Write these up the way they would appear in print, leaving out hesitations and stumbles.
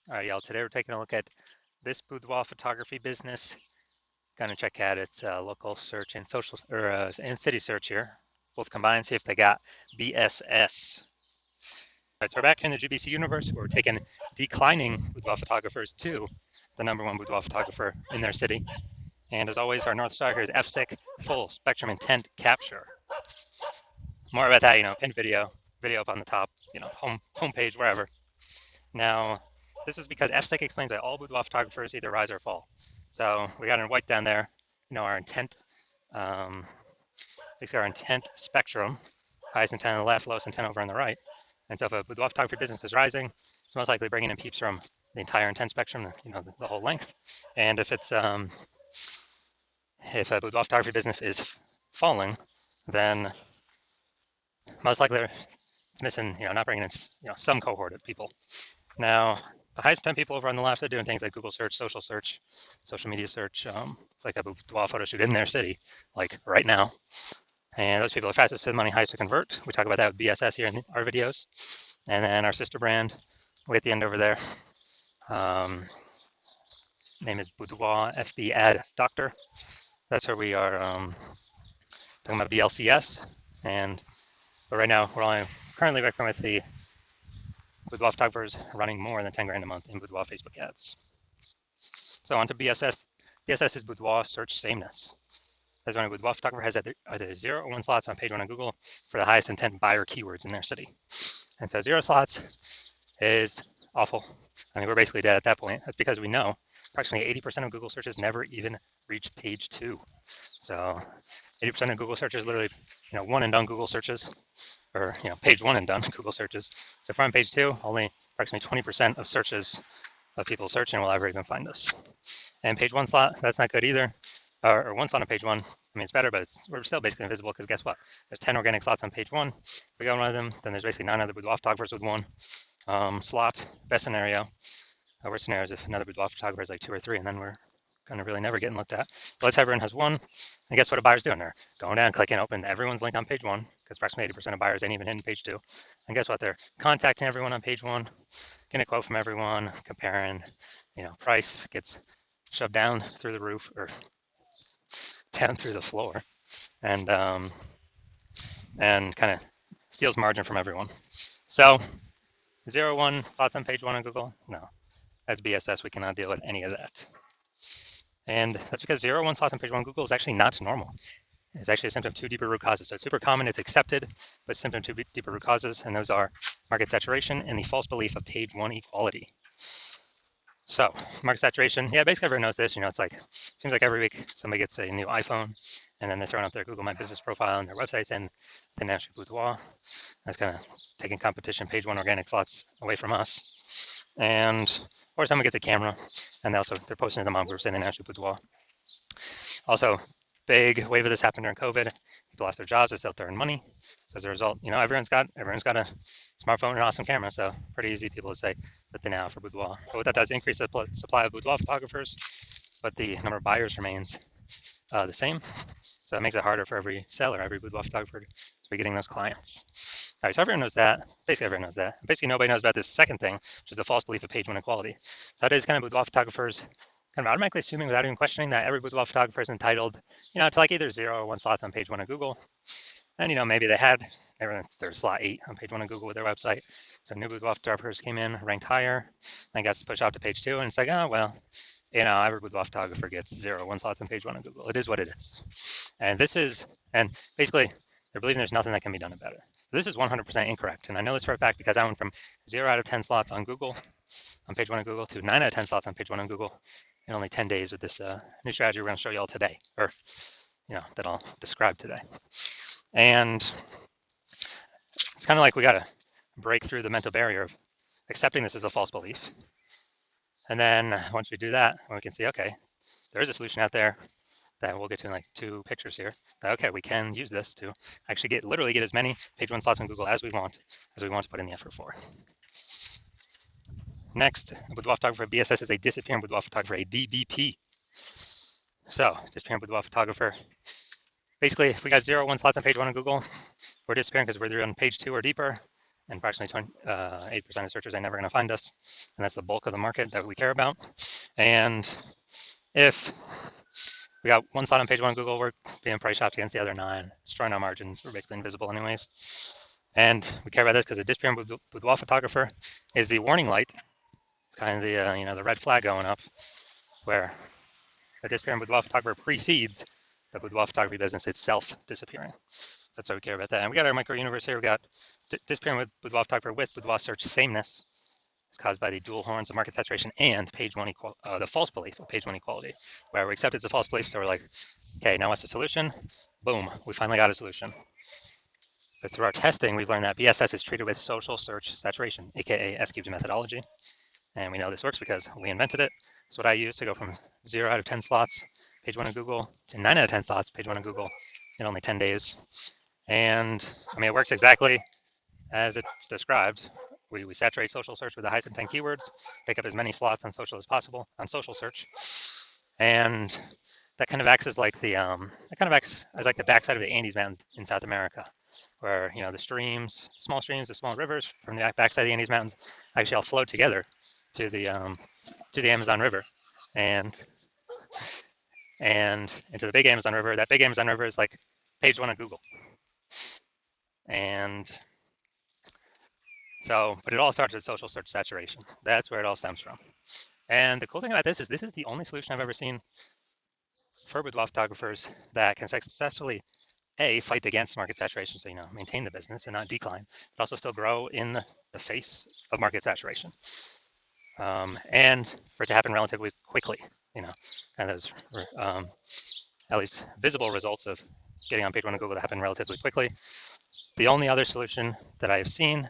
All right, y'all. Today we're taking a look at this boudoir photography business. Gonna check out its local search and social and city search here. Both combined, see if they got BSS. All right, so we're back in the GBC universe. Where we're taking declining boudoir photographers to the #1 boudoir photographer in their city. And as always, our North Star here is FSIC, full spectrum intent capture. More about that, pinned video up on the top, homepage, wherever. Now, this is because FSIC explains that all boudoir photographers either rise or fall. So we got in white down there, our intent, basically our intent spectrum, highest intent on the left, lowest intent over on the right. And so if a boudoir photography business is rising, it's most likely bringing in peeps from the entire intent spectrum, the whole length. And if it's if a boudoir photography business is falling, then most likely it's missing, not bringing in, some cohort of people. Now, the highest 10 people over on the left are doing things like Google search, social media search, like a boudoir photo shoot in their city, like right now. And those people are fastest to the money, highest to convert. We talk about that with BSS here in our videos. And then our sister brand, way at the end over there, name is Boudoir FB Ad Doctor. That's where we are talking about BLCS. But right now, we're only currently working with the boudoir photographers running more than 10 grand a month in boudoir Facebook ads. So on to BSS. BSS is boudoir search sameness. That's when a boudoir photographer has either 0 or 1 slots on page 1 on Google for the highest intent buyer keywords in their city. And so 0 slots is awful. I mean, we're basically dead at that point. That's because we know approximately 80% of Google searches never even reach page 2. So 80% of Google searches literally, one and done Google searches, or page 1 and done Google searches. So from page 2, only approximately 20% of searches of people searching will ever even find us. And page 1 slot, that's not good either. Or 1 slot on page 1. I mean, it's better, but we're still basically invisible because guess what? There's 10 organic slots on page 1. If we go on one of them, then there's basically 9 other boudoir photographers with 1 slot. Best scenario. Worst scenario is if another boudoir photographer is like 2 or 3, and then we're going to really never getting looked at. So let's say everyone has 1. And guess what a buyer's doing? They're going down, clicking open everyone's link on page 1, because approximately 80% of buyers ain't even hitting page 2. And guess what? They're contacting everyone on page 1, getting a quote from everyone, comparing, price gets shoved down through the roof or down through the floor, and kind of steals margin from everyone. So 0, 1 slots on page 1 on Google? No, that's BSS. We cannot deal with any of that. And that's because 0, 1 slots on page 1 on Google is actually not normal. It's actually a symptom of 2 deeper root causes. So it's super common, it's accepted, but symptom of 2 deeper root causes, and those are market saturation and the false belief of page 1 equality. So market saturation, yeah, basically everyone knows this. It's like, seems like every week somebody gets a new iPhone, and then they're throwing up their Google My Business profile and their websites and the National Boudoir. That's kind of taking competition, page 1 organic slots away from us. Or someone gets a camera, and they're posting to the mom groups in the National Boudoir. Also, big wave of this happened during COVID. People lost their jobs, it's out there in money. So as a result, everyone's got a smartphone and an awesome camera. So pretty easy people would say that they now for boudoir. But what that does increase the supply of boudoir photographers, but the number of buyers remains the same. So it makes it harder for every seller, every boudoir photographer to be getting those clients. All right, so everyone knows that. Basically, everyone knows that. Basically, nobody knows about this second thing, which is the false belief of page 1 equality. So that is kind of boudoir photographers kind of automatically assuming without even questioning that every boudoir photographer is entitled, to like either 0 or 1 slots on page 1 of Google. And, maybe they had their slot 8 on page 1 of Google with their website. So new boudoir photographers came in, ranked higher, and got pushed out to page 2. And it's like, oh, well, every boudoir photographer gets 0 or 1 slots on page 1 of Google. It is what it is. And basically, they're believing there's nothing that can be done about it. So this is 100% incorrect. And I know this for a fact because I went from 0 out of 10 slots on Google, on page 1 of Google, to 9 out of 10 slots on page 1 of Google in only 10 days with this new strategy we're going to show you all today, or that I'll describe today. And it's kind of like we got to break through the mental barrier of accepting this as a false belief. And then once we do that, we can see, okay, there is a solution out there that we'll get to in like 2 pictures here. That, okay, we can use this to actually literally get as many page 1 slots on Google as we want to put in the effort for. Next, a boudoir photographer BSS is a disappearing boudoir photographer, a DBP. So, disappearing boudoir photographer. Basically, if we got 0 or 1 slots on page 1 on Google, we're disappearing because we're either on page 2 or deeper, and approximately 8% of searchers are never going to find us, and that's the bulk of the market that we care about. And if we got one slot on page one of Google, we're being price shopped against the other 9, destroying our margins. We're basically invisible anyways. And we care about this because the disappearing boudoir photographer is the warning light. It's kind of the the red flag going up, where the disappearing boudoir photographer precedes the boudoir photography business itself disappearing. That's why we care about that. And we got our micro universe here. We got disappearing with boudoir photographer with boudoir search sameness. It's caused by the dual horns of market saturation and page one the false belief of page one equality, where we accept it's a false belief. So we're like, okay, now what's the solution? Boom, we finally got a solution. But through our testing, we've learned that BSS is treated with social search saturation, aka S-cubed methodology. And we know this works because we invented it. It's what I use to go from 0 out of 10 slots, page one of Google, to 9 out of 10 slots, page one of Google, in only 10 days. And I mean, it works exactly as it's described. We saturate social search with the highest intent keywords, pick up as many slots on social as possible on social search, and that kind of acts as like the backside of the Andes Mountains in South America, where the streams, small streams, the small rivers from the backside of the Andes Mountains actually all flow together to the Amazon River, and into the big Amazon River. That big Amazon River is like page one of Google, and so, but it all starts with social search saturation. That's where it all stems from. And the cool thing about this is the only solution I've ever seen for boudoir photographers that can successfully fight against market saturation, so maintain the business and not decline, but also still grow in the face of market saturation, and for it to happen relatively quickly. And those at least visible results of getting on page one of Google to happen relatively quickly. The only other solution that I have seen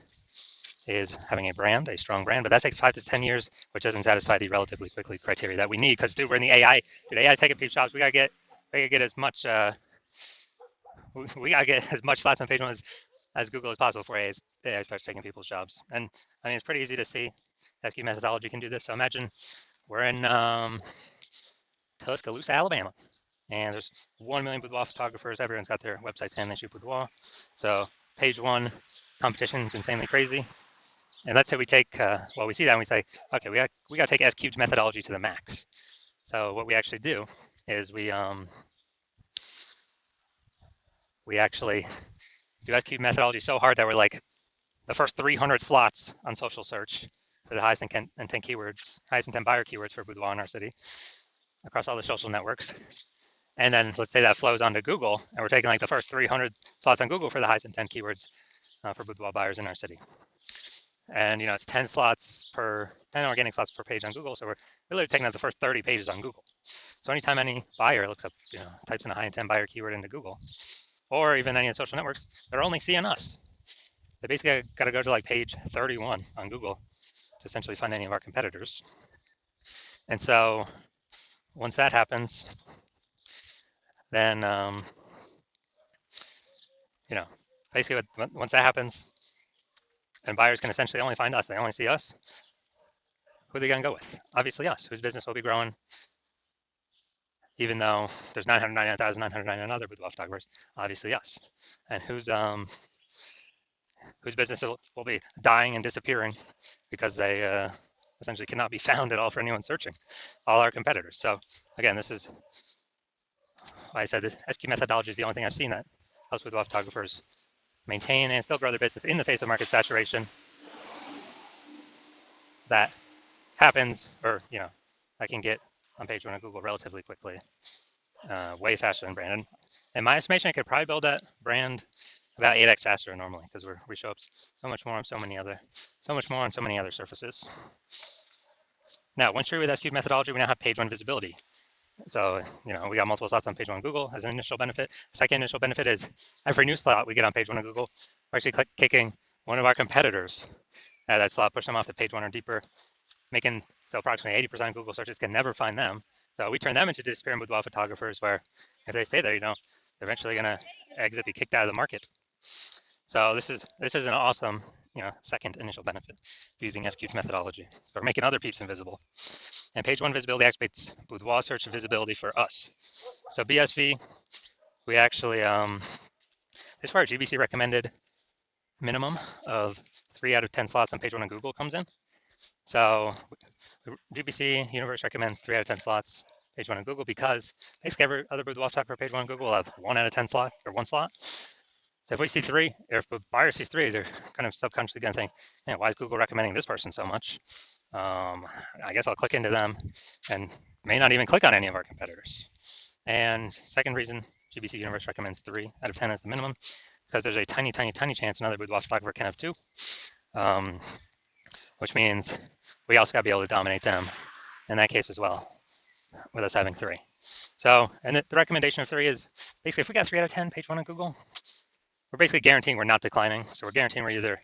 is having a strong brand, but that takes 5 to 10 years, which doesn't satisfy the relatively quickly criteria that we need. Because dude, we're in the AI. Dude, AI taking page shops. We gotta get as much. We gotta get as much slots on page one as Google as possible before AI starts taking people's jobs. And I mean, it's pretty easy to see. S-cubed methodology can do this. So imagine we're in Tuscaloosa, Alabama, and there's 1 million boudoir photographers. Everyone's got their websites saying they shoot boudoir. So page one competition is insanely crazy. And let's say we take, we see that and we say, okay, we got to take S-cubed methodology to the max. So what we actually do is we actually do S-cubed methodology so hard that we're like the first 300 slots on social search for the highest intent keywords, highest intent buyer keywords for boudoir in our city across all the social networks. And then let's say that flows onto Google, and we're taking like the first 300 slots on Google for the highest intent keywords for boudoir buyers in our city. And it's 10 organic slots per page on Google. So we're literally taking out the first 30 pages on Google. So anytime any buyer looks up, types in a high intent buyer keyword into Google, or even any of the social networks, they're only seeing us. They basically got to go to like page 31 on Google to essentially find any of our competitors. And so once that happens, then basically once that happens, and buyers can essentially only find us. They only see us. Who are they going to go with? Obviously us, whose business will be growing, even though there's 999,999 other boudoir photographers. Obviously us, and whose business will be dying and disappearing because they essentially cannot be found at all for anyone searching. All our competitors. So again, this is why I said the S-cubed methodology is the only thing I've seen that helps boudoir photographers maintain and still grow their business in the face of market saturation. That happens, or I can get on page one of Google relatively quickly, way faster than brand. And in my estimation, I could probably build that brand about 8x faster normally, because we show up so much more on so many other surfaces. Now, once you're with S-cubed methodology, we now have page one visibility. So, we got multiple slots on page one of Google as an initial benefit. Second initial benefit is every new slot we get on page one of Google, we're actually kicking one of our competitors at that slot, push them off to page one or deeper, making so approximately 80% of Google searches can never find them. So we turn them into disappearing boudoir photographers, where if they stay there, they're eventually going to exit, be kicked out of the market. So this is an awesome, second initial benefit of using S-cubed methodology. So we're making other peeps invisible. And page one visibility activates boudoir search visibility for us. So BSV, we actually, this is for our GBC recommended minimum of 3 out of 10 slots on page 1 of Google comes in. So GBC Universe recommends 3 out of 10 slots page 1 of Google because basically every other boudoir photographer page 1 of Google will have 1 out of 10 slots or 1 slot. So if we see 3, or if a buyer sees 3, they're kind of subconsciously going to think, man, why is Google recommending this person so much? I guess I'll click into them and may not even click on any of our competitors. And second reason GBC Universe recommends 3 out of 10 as the minimum, because there's a tiny, tiny, tiny chance another boudoir photographer can have 2, which means we also got to be able to dominate them in that case as well, with us having 3. So, and the recommendation of 3 is basically if we got 3 out of 10 page 1 on Google, we're basically guaranteeing we're not declining. So we're guaranteeing we're either,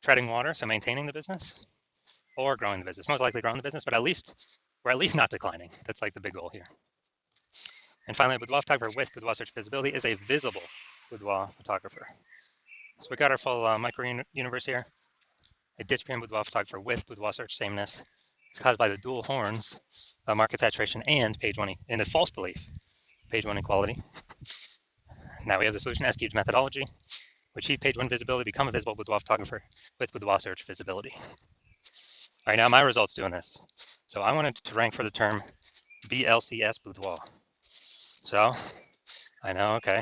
treading water, so maintaining the business, or growing the business. Most likely growing the business, but we're at least not declining. That's like the big goal here. And finally, a boudoir photographer with boudoir search visibility is a visible boudoir photographer. So we got our full micro universe here. A disappearing boudoir photographer with boudoir search sameness is caused by the dual horns of market saturation and page 1 and the false belief, page 1 equality. Now we have the solution S-cubed methodology. We achieve page 1 visibility, become a visible boudoir photographer with boudoir search visibility. All right, now my results doing this. So I wanted to rank for the term BLCS boudoir. So I know, okay,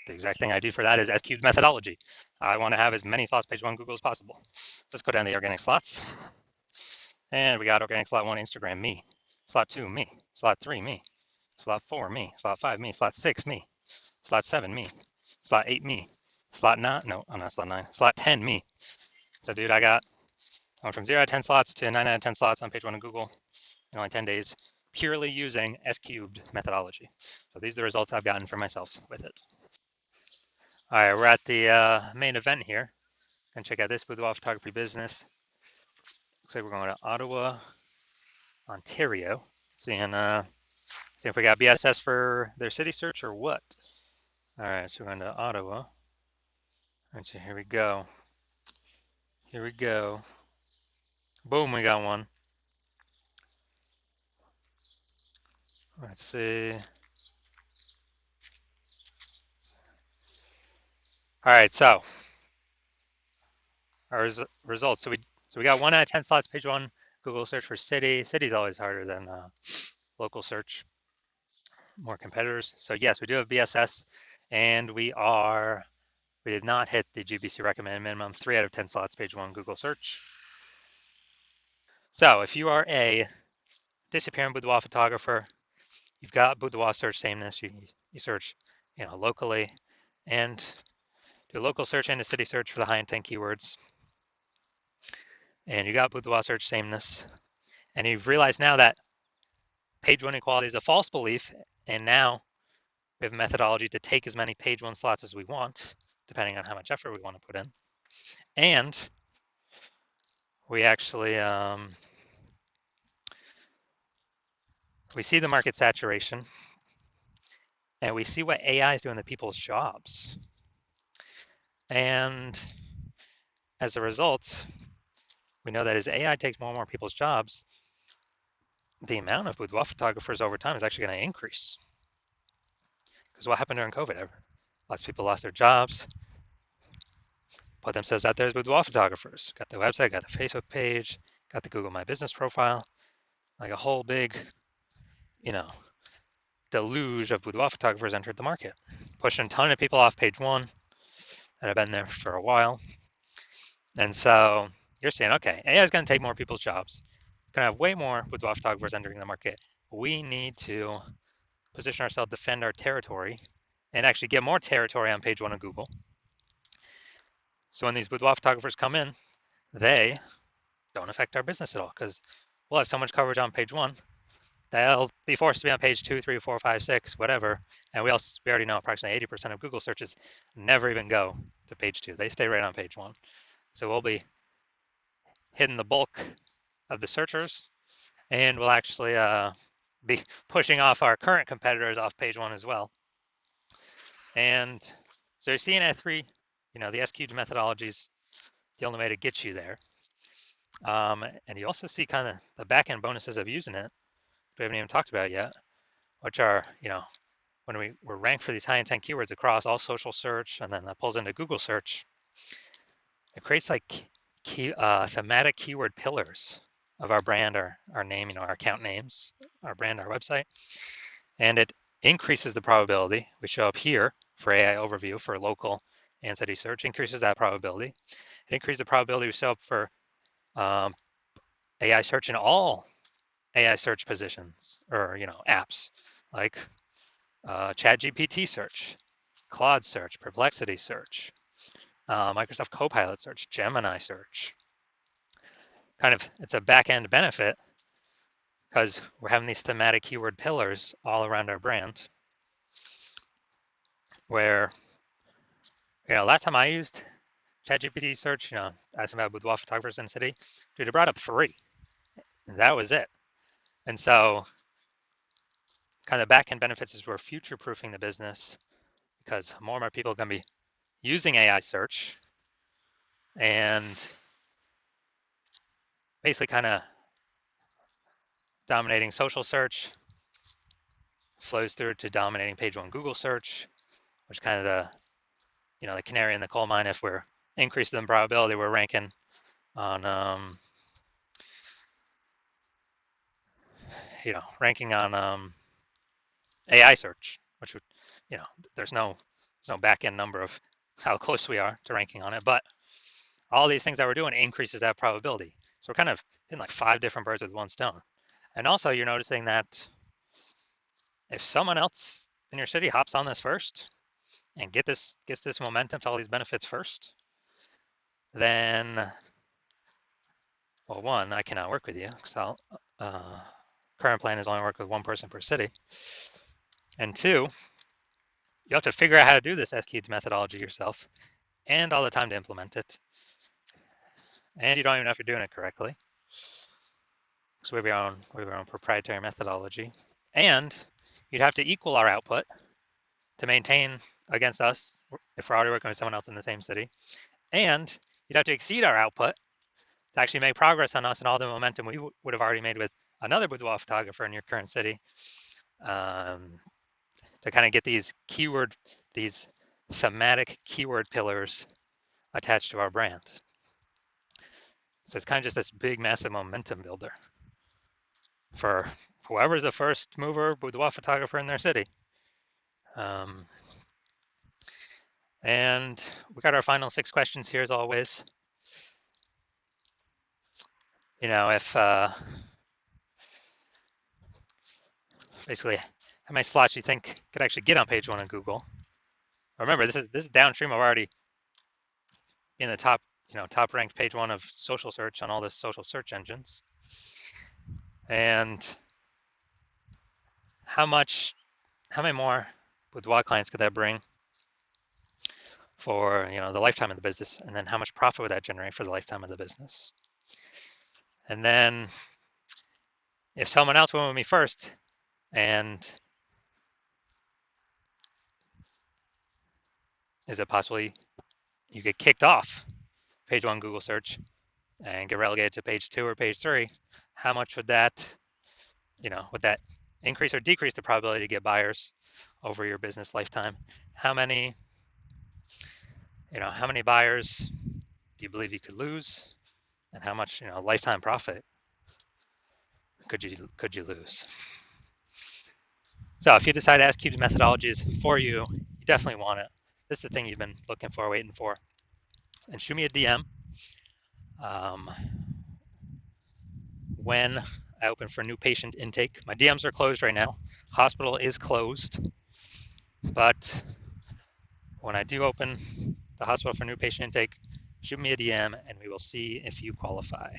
the exact thing I do for that is S-cubed methodology. I want to have as many slots page 1 Google as possible. Let's go down the organic slots. And we got organic slot 1, Instagram, me. Slot 2, me. Slot 3, me. Slot 4, me. Slot 5, me. Slot 6, me. Slot 7, me. Slot 8, me. Slot 9, no, I'm not slot 9. Slot 10, me. So dude, I went from 0 out of 10 slots to 9 out of 10 slots on page 1 of Google in only 10 days, purely using S-cubed methodology. So these are the results I've gotten for myself with it. All right, we're at the main event here. And check out this boudoir photography business. Looks like we're going to Ottawa, Ontario. Seeing if we got BSS for their city search or what. All right, so we're going to Ottawa. All right, so here we go. Here we go. Boom, we got one. Let's see. All right, so our results. So we got 1 out of 10 slots, page 1. Google search for city. City's always harder than local search. More competitors. So yes, we do have BSS, and we did not hit the GBC recommended minimum, 3 out of 10 slots, page 1 Google search. So if you are a disappearing boudoir photographer, you've got boudoir search sameness, you search locally, and do a local search and a city search for the high intent keywords, and you got boudoir search sameness, and you've realized now that page 1 equality is a false belief, and now we have a methodology to take as many page 1 slots as we want, depending on how much effort we want to put in. And we actually we see the market saturation, and we see what AI is doing to people's jobs. And as a result, we know that as AI takes more and more people's jobs, the amount of boudoir photographers over time is actually going to increase. Because what happened during COVID? Lots of people lost their jobs, put themselves out there as boudoir photographers, got the website, got the Facebook page, got the Google My Business profile, like a whole big, deluge of boudoir photographers entered the market, pushing a ton of people off page 1 that have been there for a while. And so you're saying, okay, AI is going to take more people's jobs. It's going to have way more boudoir photographers entering the market. We need to position ourselves, defend our territory, and actually get more territory on page 1 of Google. So when these boudoir photographers come in, they don't affect our business at all, because we'll have so much coverage on page 1. They'll be forced to be on page 2, 3, 4, 5, 6, whatever. And we already know approximately 80% of Google searches never even go to page 2. They stay right on page 1. So we'll be hitting the bulk of the searchers, and we'll actually be pushing off our current competitors off page 1 as well. And so you're seeing at 3, the S-cubed methodology is the only way to get you there. And you also see kind of the back-end bonuses of using it, we haven't even talked about yet, which are, when we're ranked for these high intent keywords across all social search, and then that pulls into Google search, It creates like thematic keyword pillars of our brand, our name, our account names, our brand, our website, and it increases the probability. We show up here for AI overview for local and city search, increases that probability. It increases the probability we show up for um, AI search in all AI search positions or apps like ChatGPT search, Claude search, Perplexity search, Microsoft Copilot search, Gemini search. Kind of, it's a back end benefit because we're having these thematic keyword pillars all around our brand. Where, last time I used ChatGPT search, asking about boudoir photographers in the city, dude, it brought up 3. And that was it. And so, kind of the back end benefits is we're future proofing the business because more and more people are going to be using AI search and basically kind of dominating social search, flows through to dominating page 1 Google search, which is kind of the canary in the coal mine. If we're increasing the probability, we're ranking on AI search, which would, there's no back end number of how close we are to ranking on it, but all these things that we're doing increases that probability. So we're kind of hitting like 5 different birds with one stone. And also you're noticing that if someone else in your city hops on this first and gets this momentum to all these benefits first, then, well, one, I cannot work with you because current plan is only work with one person per city. And 2, you have to figure out how to do this S-cubed methodology yourself and all the time to implement it. And you don't even know if you're doing it correctly. So we have our own proprietary methodology. And you'd have to equal our output to maintain against us if we're already working with someone else in the same city. And you'd have to exceed our output to actually make progress on us and all the momentum we would have already made with another boudoir photographer in your current city, to kind of get these thematic keyword pillars attached to our brand. So it's kind of just this big, massive momentum builder for whoever's the first mover boudoir photographer in their city. And we got our final 6 questions here as always. If basically how many slots you think could actually get on page 1 of Google. Remember, this is downstream of already in the top ranked page 1 of social search on all the social search engines. And how many more boudoir clients could that bring for the lifetime of the business, and then how much profit would that generate for the lifetime of the business? And then if someone else went with me first and is it possible you get kicked off page 1 Google search and get relegated to page 2 or page 3, how much would that increase or decrease the probability to get buyers over your business lifetime? How many buyers do you believe you could lose, and how much lifetime profit could you lose? So if you decide S-cubed methodology is for you, you definitely want it. This is the thing you've been looking for, waiting for. And shoot me a DM when I open for new patient intake. My DMs are closed right now. Hospital is closed, but when I do open the hospital for new patient intake, shoot me a DM and we will see if you qualify.